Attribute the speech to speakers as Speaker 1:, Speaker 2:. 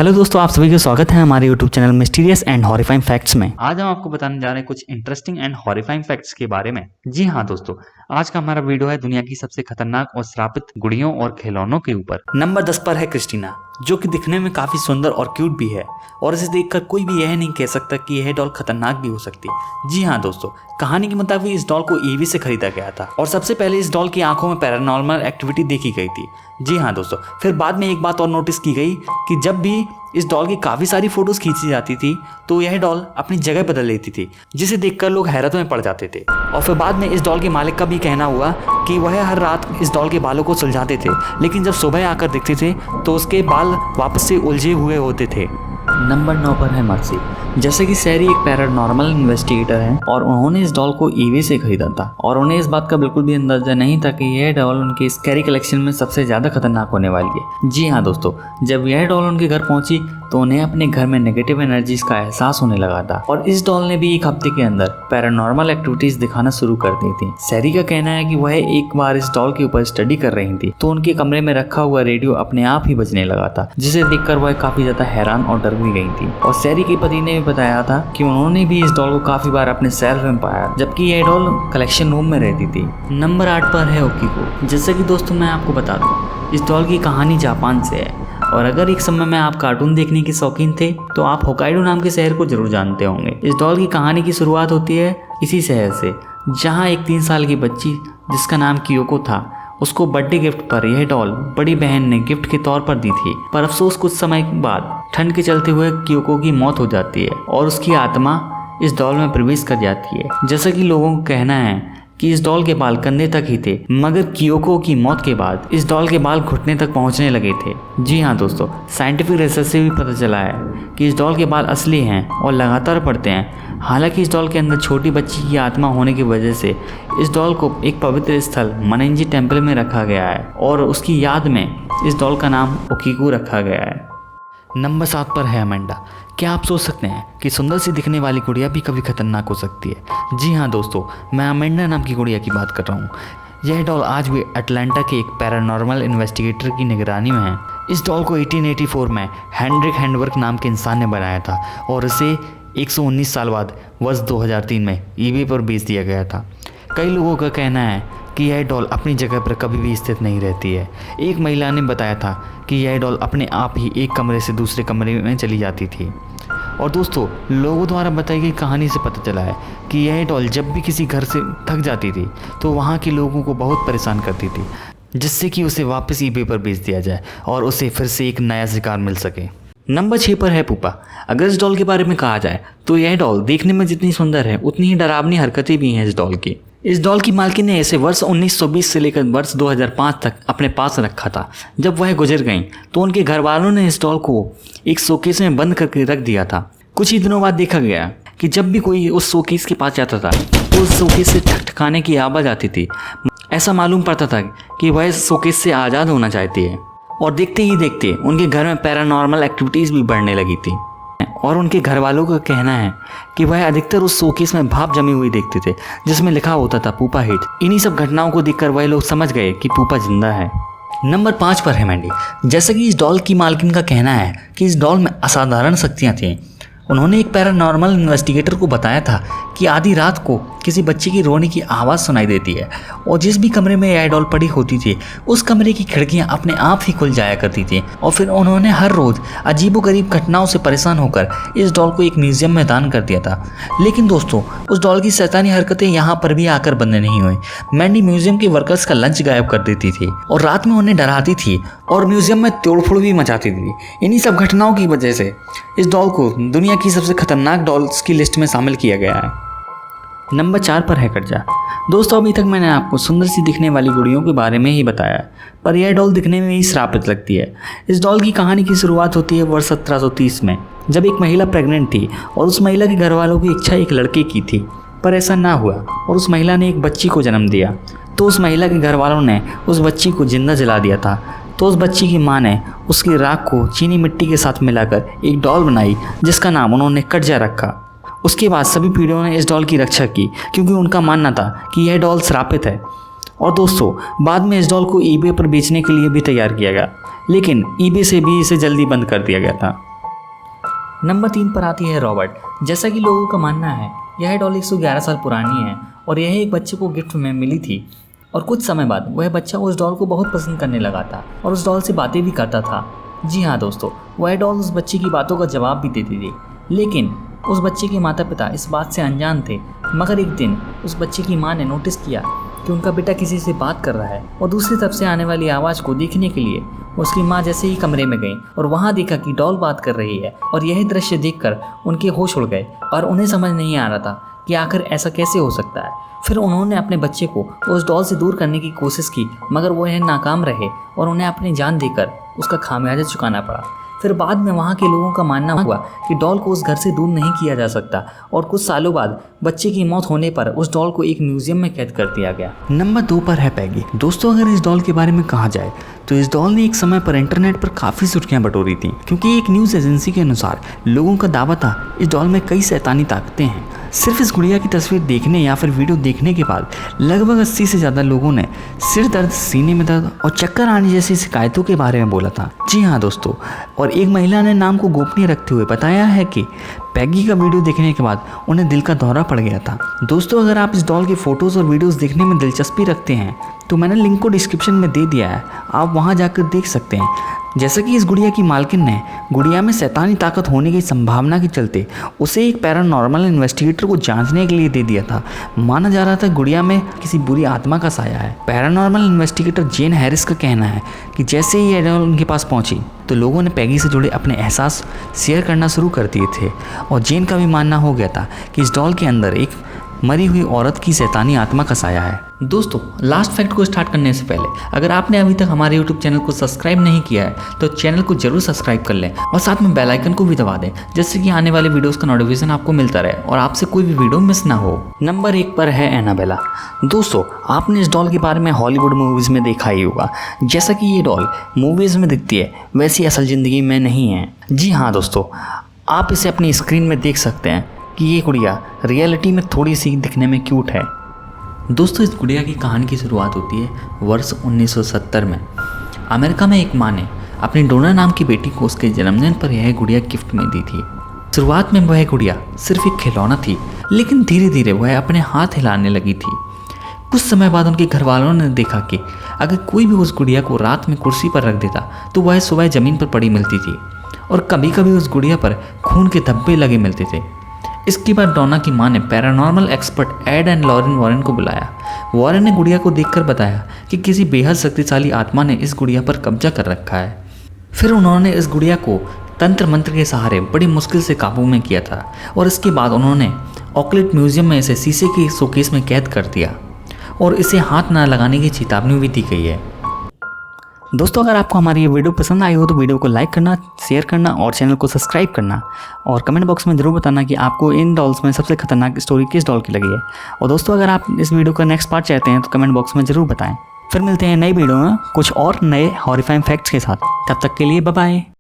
Speaker 1: Hello दोस्तों, आप सभी का स्वागत है हमारे YouTube channel mysterious and horrifying facts में। आज हम आपको बताने जा रहे हैं कुछ इंटरेस्टिंग एंड हॉरिफाइंग फैक्ट्स के बारे में। जी हाँ दोस्तों, आज का हमारा वीडियो है दुनिया की सबसे खतरनाक और श्रापित गुड़ियों और खिलौनों के ऊपर। नंबर 10 पर है क्रिस्टीना, जो कि दिखने में काफी सुंदर और क्यूट भी है और इसे देखकर कोई भी यह नहीं कह सकता कि यह डॉल खतरनाक भी हो सकती। जी हाँ दोस्तों, कहानी के मुताबिक इस डॉल को ईबे से खरीदा गया था और सबसे पहले इस डॉल की आंखों में पैरानॉर्मल एक्टिविटी देखी गई थी। जी हाँ दोस्तों, फिर बाद में एक बात और नोटिस की गई कि जब भी इस डॉल की काफी सारी फोटोज खींची जाती थी तो यह डॉल अपनी जगह बदल लेती थी, जिसे देखकर लोग हैरत में पड़ जाते थे। और फिर बाद में इस डॉल के मालिक का भी कहना हुआ कि वह हर रात इस डॉल के बालों को सुलझाते थे, लेकिन जब सुबह आकर दिखते थे तो उसके बाल वापस से उलझे हुए होते थे। नंबर 9 पर है मर्सी। जैसे कि सैरी एक पैरानॉर्मल इन्वेस्टिगेटर है और उन्होंने इस डॉल को ईबे से खरीदा था और उन्हें इस बात का बिल्कुल भी अंदाजा नहीं था कि यह डॉल उनके स्कैरी कलेक्शन में सबसे ज्यादा खतरनाक होने वाली है। जी हाँ दोस्तों, जब यह डॉल उनके घर पहुंची तो उन्हें अपने घर में नेगेटिव एनर्जीज का एहसास होने लगा था और इस डॉल ने भी एक हफ्ते के अंदर पैरानॉर्मल एक्टिविटीज दिखाना शुरू कर दी थी। सैरी का कहना है कि वह एक बार इस डॉल के ऊपर स्टडी कर रही थी तो उनके कमरे में रखा हुआ रेडियो अपने आप ही बजने लगा था, जिसे देखकर वह काफी ज्यादा हैरान और डर भी गई थी। और सैरी के पति ने भी बताया था कि उन्होंने भी इस डॉल को काफी बार अपने सेल्फ में पाया, जबकि यह डॉल कलेक्शन रूम में रहती थी। नंबर 8 पर है ओकीको। जैसे कि दोस्तों मैं आपको बता दूं, इस डॉल की कहानी जापान से है और अगर एक समय में आप कार्टून देखने के शौकीन थे तो आप होकाइडो नाम के शहर को जरूर जानते होंगे। इस डॉल की कहानी की शुरुआत होती है इसी शहर से, जहाँ एक 3 साल की बच्ची जिसका नाम कियोको था, उसको बर्थडे गिफ्ट पर यह डॉल बड़ी बहन ने गिफ्ट के तौर पर दी थी। पर अफसोस कुछ समय बाद ठंड के चलते हुए कियोको की मौत हो जाती है और उसकी आत्मा इस डॉल में प्रवेश कर जाती है। जैसा कि लोगों का कहना है कि इस डॉल के बाल कंधे तक ही थे, मगर कियोको की मौत के बाद इस डॉल के बाल घुटने तक पहुंचने लगे थे। जी हाँ दोस्तों, साइंटिफिक रिसर्च से भी पता चला है कि इस डॉल के बाल असली हैं और लगातार बढ़ते हैं। हालांकि इस डॉल के अंदर छोटी बच्ची की आत्मा होने की वजह से इस डॉल को एक पवित्र स्थल मनेंजी टेम्पल में रखा गया है और उसकी याद में इस डॉल का नाम ओकीको रखा गया है। नंबर 7 पर है अमेंडा। क्या आप सोच सकते हैं कि सुंदर सी दिखने वाली गुड़िया भी कभी खतरनाक हो सकती है? जी हाँ दोस्तों, मैं अमेंडा नाम की गुड़िया की बात कर रहा हूँ। यह डॉल आज भी अटलांटा के एक पैरानॉर्मल इन्वेस्टिगेटर की निगरानी में है। इस डॉल को 1884 में हेनरिक हैंडवर्क नाम के इंसान ने बनाया था और इसे 119 साल बाद वर्ष 2003 में ईबे पर बेच दिया गया था। कई लोगों का कहना है कि यह डॉल अपनी जगह पर कभी भी स्थित नहीं रहती है। एक महिला ने बताया था कि यह डॉल अपने आप ही एक कमरे से दूसरे कमरे में चली जाती थी। और दोस्तों, लोगों द्वारा बताई गई कहानी से पता चला है कि यह डॉल जब भी किसी घर से थक जाती थी तो वहाँ के लोगों को बहुत परेशान करती थी, जिससे कि उसे वापस ईबे पर बेच दिया जाए और उसे फिर से एक नया शिकार मिल सके। नंबर 6 पर है पुपा। अगर इस डॉल के बारे में कहा जाए तो यह डॉल देखने में जितनी सुंदर है उतनी ही डरावनी हरकतें भी हैं इस डॉल की। इस डॉल की मालकिन ने इसे वर्ष 1920 से लेकर वर्ष 2005 तक अपने पास रखा था। जब वह गुजर गईं तो उनके घर वालों ने इस डॉल को एक शोकेस में बंद करके रख दिया था। कुछ ही दिनों बाद देखा गया कि जब भी कोई उस शोकेस के पास जाता था तो उस शोकेस से ठकठकाने की आवाज़ आती थी। ऐसा मालूम पड़ता था कि वह इस शोकेस से आज़ाद होना चाहती है। और देखते ही देखते उनके घर में पैरानॉर्मल एक्टिविटीज़ भी बढ़ने लगी थी और उनके घर वालों का कहना है कि वह अधिकतर उस शोकेस में भाप जमी हुई देखते थे जिसमें लिखा होता था पूपा हिट। इन्हीं सब घटनाओं को देखकर वह लोग समझ गए कि पूपा जिंदा है। नंबर 5 पर है मैंडी। जैसे कि इस डॉल की मालकिन का कहना है कि इस डॉल में असाधारण शक्तियाँ थीं। उन्होंने एक पैरानॉर्मल इन्वेस्टिगेटर को बताया था कि आधी रात को किसी बच्चे की रोने की आवाज़ सुनाई देती है और जिस भी कमरे में यह डॉल पड़ी होती थी उस कमरे की खिड़कियां अपने आप ही खुल जाया करती थी। और फिर उन्होंने हर रोज़ अजीबोगरीब घटनाओं से परेशान होकर इस डॉल को एक म्यूजियम में दान कर दिया था। लेकिन दोस्तों, उस डॉल की शैतानी हरकतें यहाँ पर भी आकर बंद नहीं हुई। मैंडी म्यूजियम के वर्कर्स का लंच गायब कर देती थी और रात में उन्हें डराती थी और म्यूजियम में तोड़फोड़ भी मचाती थी। इन्हीं सब घटनाओं की वजह से इस डॉल को दुनिया की सबसे खतरनाक डॉल्स की लिस्ट में शामिल किया गया है। नंबर 4 पर है कटजा। दोस्तों, अभी तक मैंने आपको सुंदर सी दिखने वाली गुड़ियों के बारे में ही बताया, पर यह डॉल दिखने में ही श्रापित लगती है। इस डॉल की कहानी की शुरुआत होती है वर्ष 1730 में, जब एक महिला प्रेग्नेंट थी और उस महिला के घर वालों की इच्छा एक लड़के की थी, पर ऐसा ना हुआ और उस महिला ने एक बच्ची को जन्म दिया। तो उस महिला के घर वालों ने उस बच्ची को जिंदा जला दिया था। तो उस बच्ची की माँ ने उसकी राख को चीनी मिट्टी के साथ मिलाकर एक डॉल बनाई जिसका नाम उन्होंने कटजा रखा। उसके बाद सभी पीढ़ियों ने इस डॉल की रक्षा की क्योंकि उनका मानना था कि यह डॉल श्रापित है। और दोस्तों, बाद में इस डॉल को ईबे पर बेचने के लिए भी तैयार किया गया, लेकिन ईबे से भी इसे जल्दी बंद कर दिया गया था। नंबर 3 पर आती है रॉबर्ट। जैसा कि लोगों का मानना है, यह डॉल 111 साल पुरानी है और यह एक बच्चे को गिफ्ट में मिली थी और कुछ समय बाद वह बच्चा उस डॉल को बहुत पसंद करने लगा था और उस डॉल से बातें भी करता था। जी हाँ दोस्तों, वह डॉल उस बच्चे की बातों का जवाब भी देती थी, लेकिन उस बच्चे के माता पिता इस बात से अनजान थे। मगर एक दिन उस बच्चे की माँ ने नोटिस किया कि उनका बेटा किसी से बात कर रहा है और दूसरी तरफ से आने वाली आवाज़ को देखने के लिए उसकी माँ जैसे ही कमरे में गई और वहाँ देखा कि डॉल बात कर रही है और यही दृश्य देखकर उनके होश उड़ गए और उन्हें समझ नहीं आ रहा था कि आखिर ऐसा कैसे हो सकता है। फिर उन्होंने अपने बच्चे को उस डॉल से दूर करने की कोशिश की, मगर वो यह नाकाम रहे और उन्हें अपनी जान देकर उसका खामियाजा चुकाना पड़ा। फिर बाद में वहाँ के लोगों का मानना हुआ कि डॉल को उस घर से दूर नहीं किया जा सकता और कुछ सालों बाद बच्चे की मौत होने पर उस डॉल को एक म्यूजियम में कैद कर दिया गया। नंबर 2 पर है पैगी। दोस्तों, अगर इस डॉल के बारे में कहा जाए तो इस डॉल ने एक समय पर इंटरनेट पर काफ़ी सुर्खियां बटोरी थी, क्योंकि एक न्यूज़ एजेंसी के अनुसार लोगों का दावा था इस डॉल में कई शैतानी ताकतें हैं। सिर्फ इस गुड़िया की तस्वीर देखने या फिर वीडियो देखने के बाद लगभग 80 से ज़्यादा लोगों ने सिर दर्द, सीने में दर्द और चक्कर आने जैसी शिकायतों के बारे में बोला था। जी हाँ दोस्तों, और एक महिला ने नाम को गोपनीय रखते हुए बताया है कि पैगी का वीडियो देखने के बाद उन्हें दिल का दौरा पड़ गया था। दोस्तों, अगर आप इस डॉल के फोटोज़ और वीडियोस देखने में दिलचस्पी रखते हैं तो मैंने लिंक को डिस्क्रिप्शन में दे दिया है, आप वहां जाकर देख सकते हैं। जैसा कि इस गुड़िया की मालकिन ने गुड़िया में शैतानी ताकत होने की संभावना के चलते उसे एक पैरानॉर्मल इन्वेस्टिगेटर को जांचने के लिए दे दिया था। माना जा रहा था गुड़िया में किसी बुरी आत्मा का साया है। पैरानॉर्मल इन्वेस्टिगेटर जेन हैरिस का कहना है कि जैसे ही ये डॉल उनके पास पहुंची तो लोगों ने पैगी से जुड़े अपने एहसास शेयर करना शुरू कर दिए थे और जेन का भी मानना हो गया था कि इस डॉल के अंदर एक मरी हुई औरत की शैतानी आत्मा का साया है। दोस्तों, लास्ट फैक्ट को स्टार्ट करने से पहले अगर आपने अभी तक हमारे YouTube चैनल को सब्सक्राइब नहीं किया है तो चैनल को जरूर सब्सक्राइब कर लें और साथ में बेल आइकन को भी दबा दें, जिससे कि आने वाले वीडियोस का नोटिफिकेशन आपको मिलता रहे और आपसे कोई भी वीडियो मिस ना हो। नंबर 1 पर है एनाबेला। दोस्तों, आपने इस डॉल के बारे में हॉलीवुड मूवीज़ में देखा ही होगा। जैसा कि ये डॉल मूवीज़ में दिखती है वैसी असल ज़िंदगी में नहीं है। जी हाँ दोस्तों, आप इसे अपनी स्क्रीन में देख सकते हैं कि ये गुड़िया रियलिटी में थोड़ी सी दिखने में क्यूट है। दोस्तों, इस गुड़िया की कहानी की शुरुआत होती है वर्ष 1970 में। अमेरिका में एक माँ ने अपनी डोना नाम की बेटी को उसके जन्मदिन पर यह गुड़िया गिफ्ट में दी थी। शुरुआत में वह गुड़िया सिर्फ एक खिलौना थी, लेकिन धीरे धीरे वह अपने हाथ हिलाने लगी थी। कुछ समय बाद उनके घर वालों ने देखा कि अगर कोई भी उस गुड़िया को रात में कुर्सी पर रख देता तो वह सुबह ज़मीन पर पड़ी मिलती थी और कभी कभी उस गुड़िया पर खून के धब्बे लगे मिलते थे। इसके बाद डोना की मां ने paranormal expert Ed and Lorraine Warren को बुलाया। वॉरेन ने गुड़िया को देखकर बताया कि किसी बेहद शक्तिशाली आत्मा ने इस गुड़िया पर कब्जा कर रखा है। फिर उन्होंने इस गुड़िया को तंत्र मंत्र के सहारे बड़ी मुश्किल से काबू में किया था और इसके बाद उन्होंने ऑकलैंड म्यूजियम में इसे शीशे के शोकेस में कैद कर दिया और इसे हाथ न लगाने की चेतावनी भी दी गई है। दोस्तों, अगर आपको हमारी ये वीडियो पसंद आई हो तो वीडियो को लाइक करना, शेयर करना और चैनल को सब्सक्राइब करना और कमेंट बॉक्स में ज़रूर बताना कि आपको इन डॉल्स में सबसे खतरनाक स्टोरी किस डॉल की लगी है। और दोस्तों, अगर आप इस वीडियो का नेक्स्ट पार्ट चाहते हैं तो कमेंट बॉक्स में ज़रूर बताएं। फिर मिलते हैं नई वीडियो में कुछ और नए हॉरिफाइंग फैक्ट्स के साथ। तब तक के लिए बाय बाय।